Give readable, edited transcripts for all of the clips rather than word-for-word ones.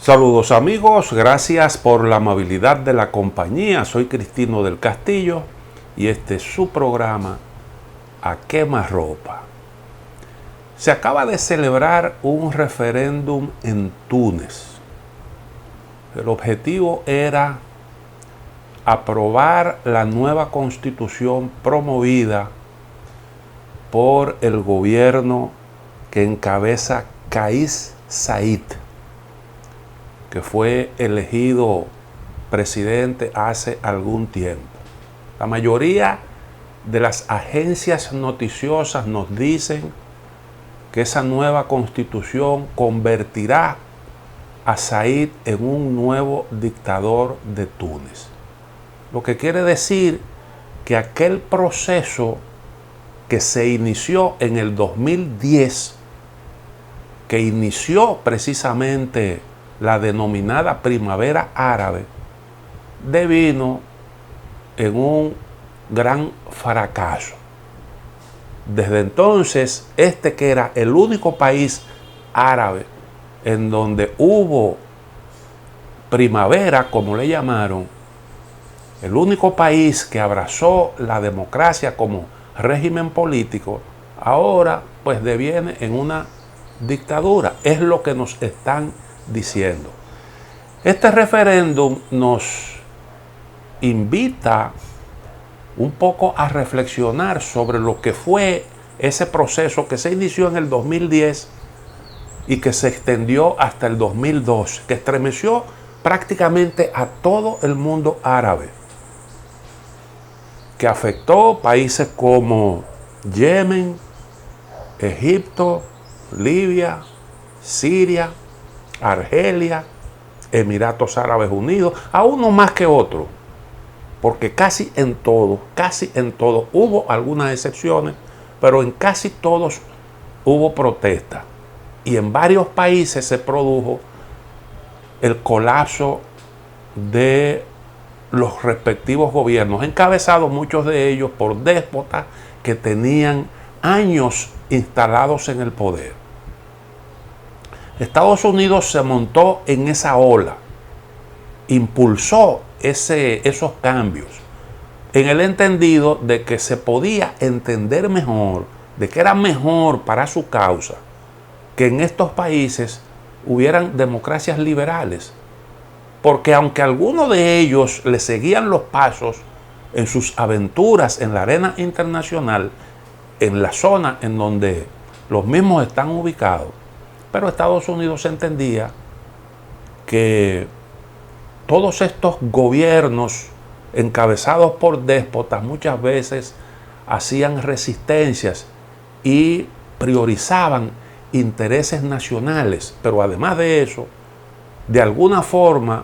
Saludos amigos, gracias por la amabilidad de la compañía. Soy Cristino del Castillo y este es su programa A Quemarropa. Se acaba de celebrar un referéndum en Túnez. El objetivo era aprobar la nueva constitución promovida por el gobierno que encabeza Kais Saied, que fue elegido presidente hace algún tiempo. La mayoría de las agencias noticiosas nos dicen que esa nueva constitución convertirá a Saied en un nuevo dictador de Túnez. Lo que quiere decir que aquel proceso que se inició en el 2010, que inició precisamente la denominada primavera árabe, devino en un gran fracaso. Desde entonces, este que era el único país árabe en donde hubo primavera, como le llamaron, el único país que abrazó la democracia como régimen político, ahora pues deviene en una dictadura. Es lo que nos están diciendo. Este referéndum nos invita un poco a reflexionar sobre lo que fue ese proceso que se inició en el 2010 y que se extendió hasta el 2012, que estremeció prácticamente a todo el mundo árabe, que afectó países como Yemen, Egipto, Libia, Siria, Argelia, Emiratos Árabes Unidos, a uno más que otro, porque casi en todo, hubo algunas excepciones, pero en casi todos hubo protesta. Y en varios países se produjo el colapso de los respectivos gobiernos, encabezados muchos de ellos por déspotas que tenían años instalados en el poder. Estados Unidos se montó en esa ola, impulsó esos cambios, en el entendido de que se podía entender mejor, de que era mejor para su causa que en estos países hubieran democracias liberales, porque aunque algunos de ellos le seguían los pasos en sus aventuras en la arena internacional, en la zona en donde los mismos están ubicados, pero Estados Unidos entendía que todos estos gobiernos encabezados por déspotas muchas veces hacían resistencias y priorizaban intereses nacionales, pero además de eso, de alguna forma,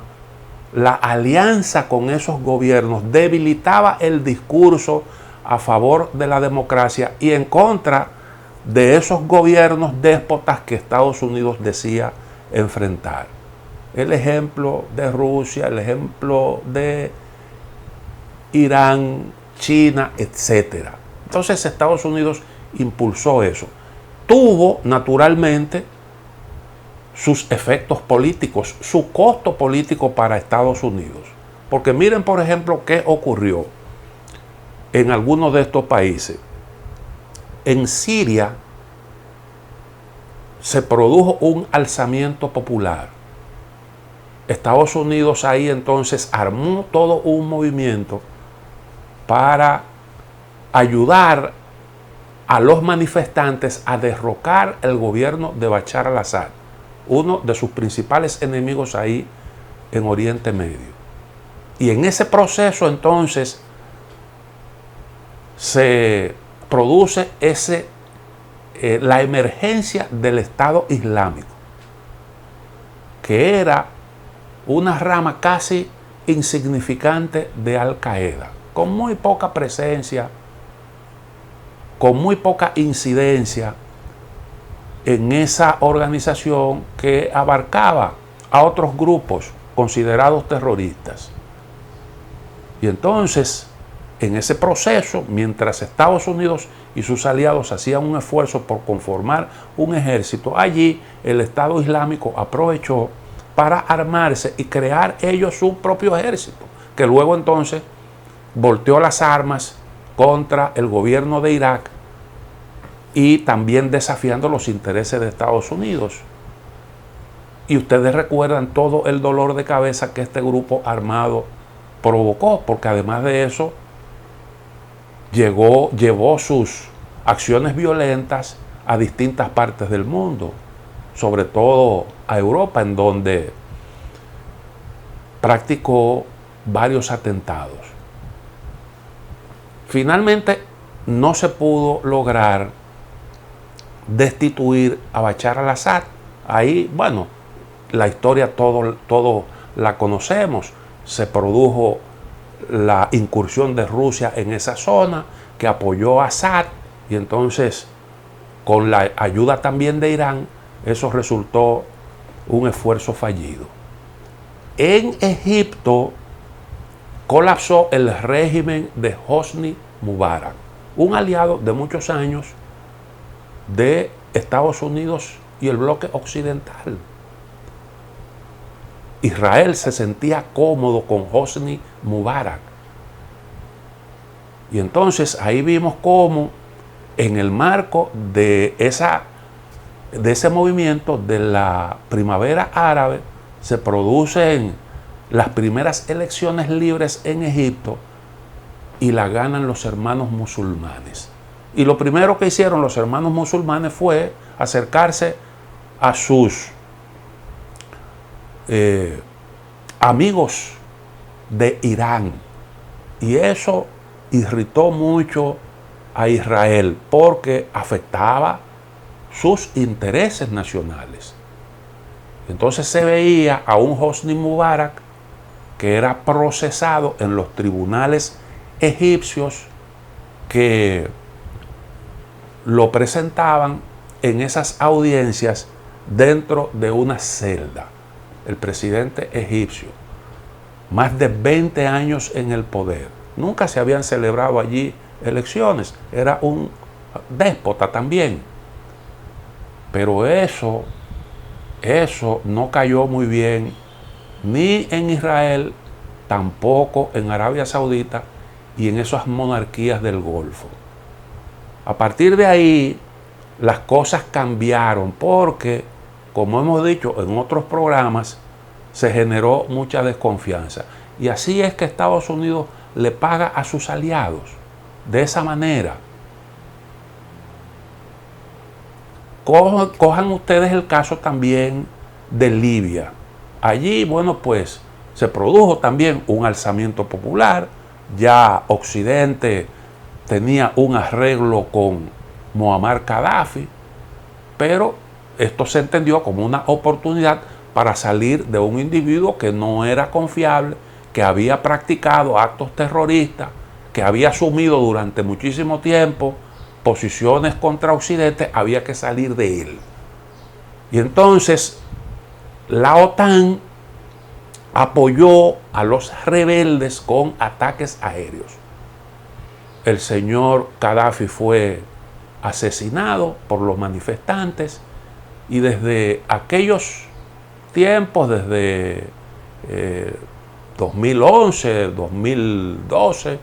la alianza con esos gobiernos debilitaba el discurso a favor de la democracia y en contra de esos gobiernos déspotas que Estados Unidos decía enfrentar. El ejemplo de Rusia, el ejemplo de Irán, China, etc. Entonces Estados Unidos impulsó eso. Tuvo naturalmente sus efectos políticos, su costo político para Estados Unidos. Porque miren, por ejemplo, qué ocurrió en algunos de estos países. En Siria se produjo un alzamiento popular. Estados Unidos ahí entonces armó todo un movimiento para ayudar a los manifestantes a derrocar el gobierno de Bashar al-Assad, uno de sus principales enemigos ahí en Oriente Medio. Y en ese proceso entonces se produce la emergencia del Estado Islámico, que era una rama casi insignificante de Al-Qaeda, con muy poca presencia, con muy poca incidencia en esa organización que abarcaba a otros grupos considerados terroristas. Y entonces, en ese proceso, mientras Estados Unidos y sus aliados hacían un esfuerzo por conformar un ejército, allí el Estado Islámico aprovechó para armarse y crear ellos su propio ejército, que luego entonces volteó las armas contra el gobierno de Irak y también desafiando los intereses de Estados Unidos. Y ustedes recuerdan todo el dolor de cabeza que este grupo armado provocó, porque además de eso llevó sus acciones violentas a distintas partes del mundo, sobre todo a Europa, en donde practicó varios atentados. Finalmente no se pudo lograr destituir a Bashar al-Assad. Ahí, bueno, la historia todo la conocemos. Se produjo la incursión de Rusia en esa zona que apoyó a Assad, y entonces con la ayuda también de Irán, eso resultó un esfuerzo fallido. En Egipto colapsó el régimen de Hosni Mubarak, un aliado de muchos años de Estados Unidos y el bloque occidental. Israel se sentía cómodo con Hosni Mubarak. Y entonces ahí vimos cómo en el marco de ese movimiento de la primavera árabe se producen las primeras elecciones libres en Egipto y la ganan los hermanos musulmanes. Y lo primero que hicieron los hermanos musulmanes fue acercarse a sus amigos de Irán. Y eso irritó mucho a Israel porque afectaba sus intereses nacionales. Entonces se veía a un Hosni Mubarak que era procesado en los tribunales egipcios, que lo presentaban en esas audiencias dentro de una celda. El presidente egipcio, más de 20 años en el poder, nunca se habían celebrado allí elecciones, era un déspota también. Pero eso no cayó muy bien ni en Israel, tampoco en Arabia Saudita y en esas monarquías del Golfo. A partir de ahí, las cosas cambiaron porque, como hemos dicho en otros programas, se generó mucha desconfianza. Y así es que Estados Unidos le paga a sus aliados, de esa manera. Cojan ustedes el caso también de Libia. Allí, bueno, pues se produjo también un alzamiento popular. Ya Occidente tenía un arreglo con Muammar Gaddafi, pero esto se entendió como una oportunidad para salir de un individuo que no era confiable, que había practicado actos terroristas, que había asumido durante muchísimo tiempo posiciones contra Occidente. Había que salir de él. Y entonces la OTAN apoyó a los rebeldes con ataques aéreos. El señor Gaddafi fue asesinado por los manifestantes, y desde aquellos tiempos, desde 2011, 2012,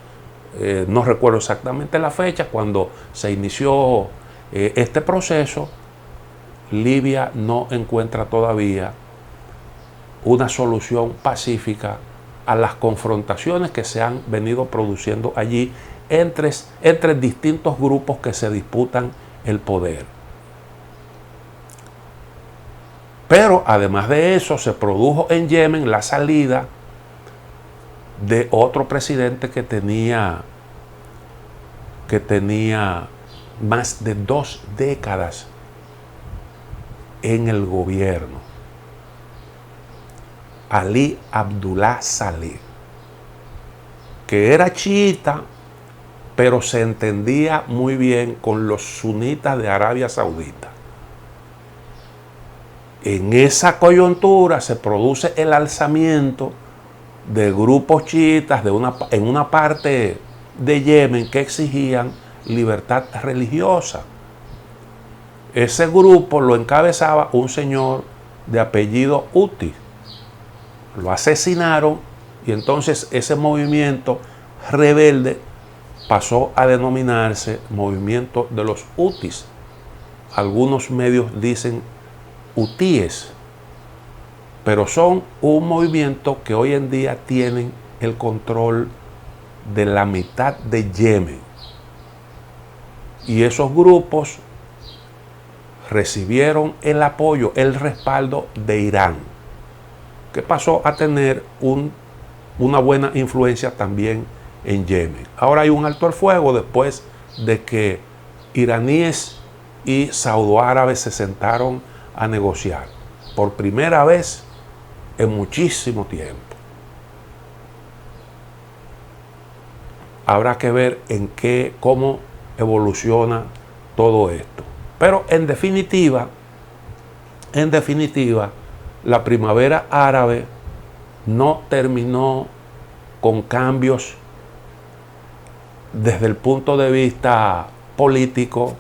no recuerdo exactamente la fecha, cuando se inició este proceso, Libia no encuentra todavía una solución pacífica a las confrontaciones que se han venido produciendo allí entre distintos grupos que se disputan el poder. Pero además de eso, se produjo en Yemen la salida de otro presidente que tenía más de 2 décadas en el gobierno, Ali Abdullah Saleh, que era chiita, pero se entendía muy bien con los sunitas de Arabia Saudita. En esa coyuntura se produce el alzamiento de grupos chiitas en una parte de Yemen que exigían libertad religiosa. Ese grupo lo encabezaba un señor de apellido Houthi, lo asesinaron y entonces ese movimiento rebelde pasó a denominarse movimiento de los hutis. Algunos medios dicen hutíes, pero son un movimiento que hoy en día tienen el control de la mitad de Yemen. Y esos grupos recibieron el apoyo, el respaldo de Irán, que pasó a tener una buena influencia también en Yemen. Ahora hay un alto al fuego después de que iraníes y saudoárabes se sentaron a negociar por primera vez en muchísimo tiempo. Habrá que ver cómo evoluciona todo esto. Pero en definitiva, la primavera árabe no terminó con cambios desde el punto de vista político,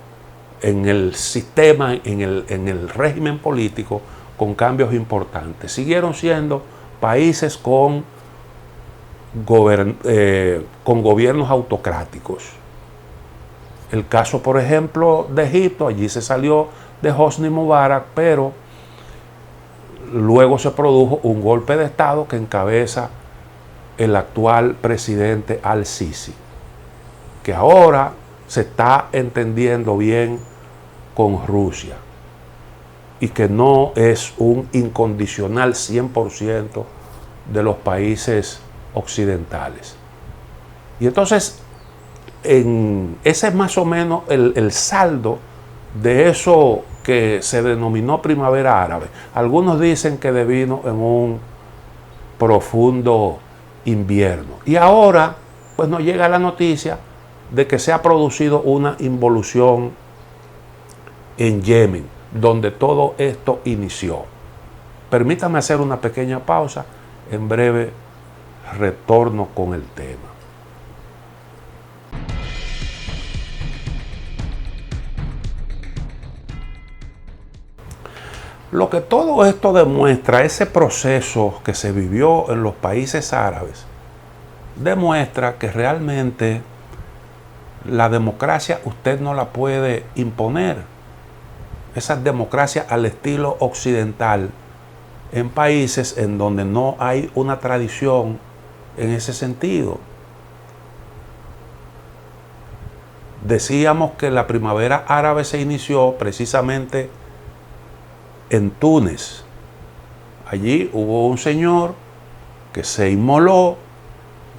en el sistema, en el régimen político, con cambios importantes. Siguieron siendo países con gobiernos autocráticos. El caso, por ejemplo, de Egipto, allí se salió de Hosni Mubarak, pero luego se produjo un golpe de Estado que encabeza el actual presidente Al-Sisi, que ahora se está entendiendo bien con Rusia y que no es un incondicional 100% de los países occidentales. Y entonces, ese es más o menos el saldo de eso que se denominó primavera árabe. Algunos dicen que devino en un profundo invierno. Y ahora, pues nos llega la noticia de que se ha producido una involución en Yemen, donde todo esto inició. Permítame hacer una pequeña pausa, en breve retorno con el tema. Lo que todo esto demuestra, ese proceso que se vivió en los países árabes, demuestra que realmente la democracia usted no la puede imponer. Esa democracia al estilo occidental, en países en donde no hay una tradición en ese sentido. Decíamos que la primavera árabe se inició precisamente en Túnez. Allí hubo un señor que se inmoló,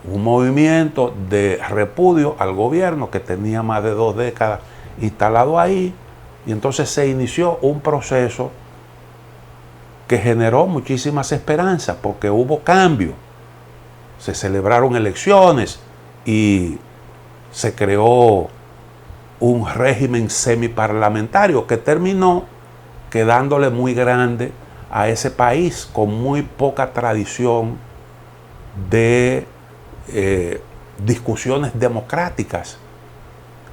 un movimiento de repudio al gobierno que tenía más de 2 décadas instalado ahí, y entonces se inició un proceso que generó muchísimas esperanzas porque hubo cambio. Se celebraron elecciones y se creó un régimen semiparlamentario que terminó quedándole muy grande a ese país con muy poca tradición de discusiones democráticas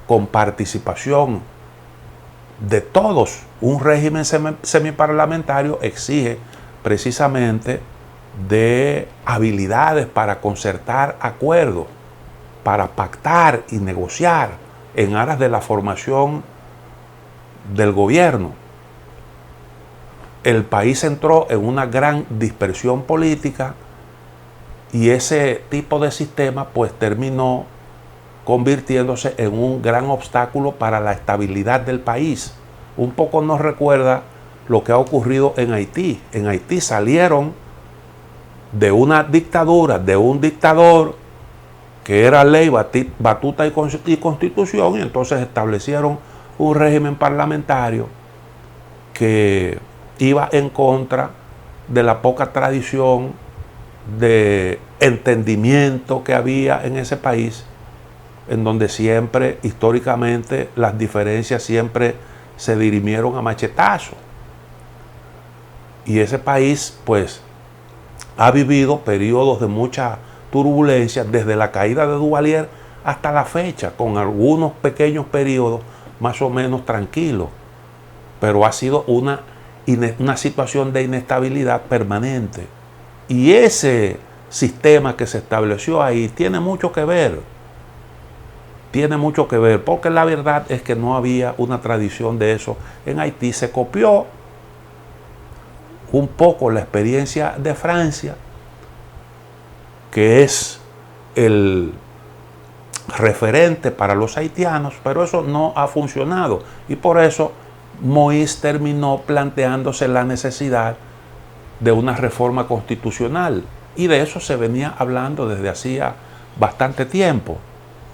con participación de todos. Un régimen semiparlamentario exige precisamente de habilidades para concertar acuerdos, para pactar y negociar en aras de la formación del gobierno. El país entró en una gran dispersión política y ese tipo de sistema pues terminó convirtiéndose en un gran obstáculo para la estabilidad del país. Un poco nos recuerda lo que ha ocurrido en Haití. En Haití salieron de una dictadura, de un dictador que era ley, batuta y constitución, y entonces establecieron un régimen parlamentario que iba en contra de la poca tradición de entendimiento que había en ese país, en donde siempre, históricamente, las diferencias siempre se dirimieron a machetazos. Y ese país, pues, ha vivido periodos de mucha turbulencia desde la caída de Duvalier hasta la fecha, con algunos pequeños periodos más o menos tranquilos. Pero ha sido una situación de inestabilidad permanente. Y ese sistema que se estableció ahí tiene mucho que ver. Tiene mucho que ver, porque la verdad es que no había una tradición de eso en Haití. Se copió un poco la experiencia de Francia, que es el referente para los haitianos, pero eso no ha funcionado. Y por eso Moïse terminó planteándose la necesidad de una reforma constitucional. Y de eso se venía hablando desde hacía bastante tiempo.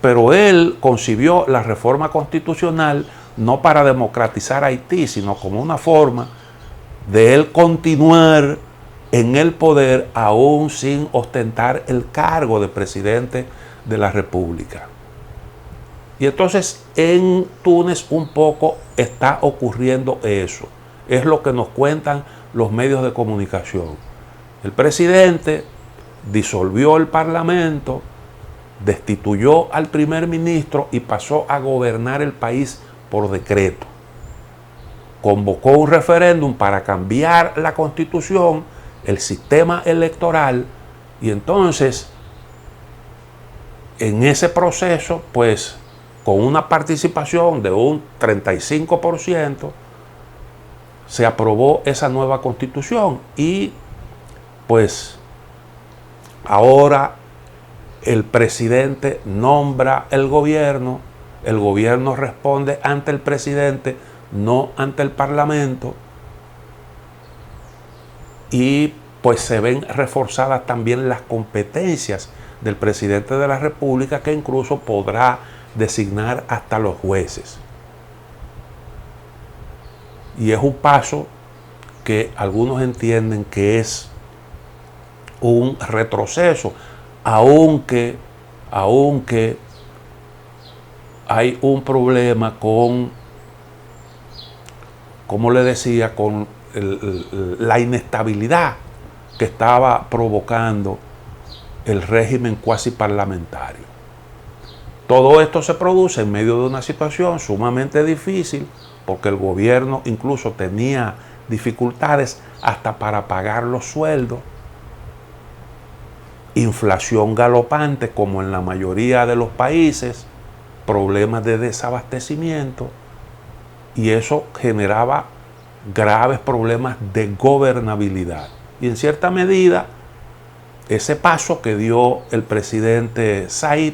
Pero él concibió la reforma constitucional no para democratizar Haití, sino como una forma de él continuar en el poder aún sin ostentar el cargo de presidente de la República. Y entonces en Túnez un poco está ocurriendo eso. Es lo que nos cuentan los medios de comunicación. El presidente disolvió el parlamento, destituyó al primer ministro y pasó a gobernar el país por decreto. Convocó un referéndum para cambiar la constitución, el sistema electoral, y entonces en ese proceso, pues con una participación de un 35%, se aprobó esa nueva constitución y pues ahora el presidente nombra el gobierno responde ante el presidente, no ante el parlamento, y pues se ven reforzadas también las competencias del presidente de la República, que incluso podrá designar hasta los jueces. Y es un paso que algunos entienden que es un retroceso, aunque hay un problema con, como le decía, con la inestabilidad que estaba provocando el régimen cuasi parlamentario. Todo esto se produce en medio de una situación sumamente difícil, porque el gobierno incluso tenía dificultades hasta para pagar los sueldos, inflación galopante como en la mayoría de los países, problemas de desabastecimiento, y eso generaba graves problemas de gobernabilidad. Y en cierta medida, ese paso que dio el presidente Said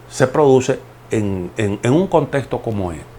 se produce en un contexto como este.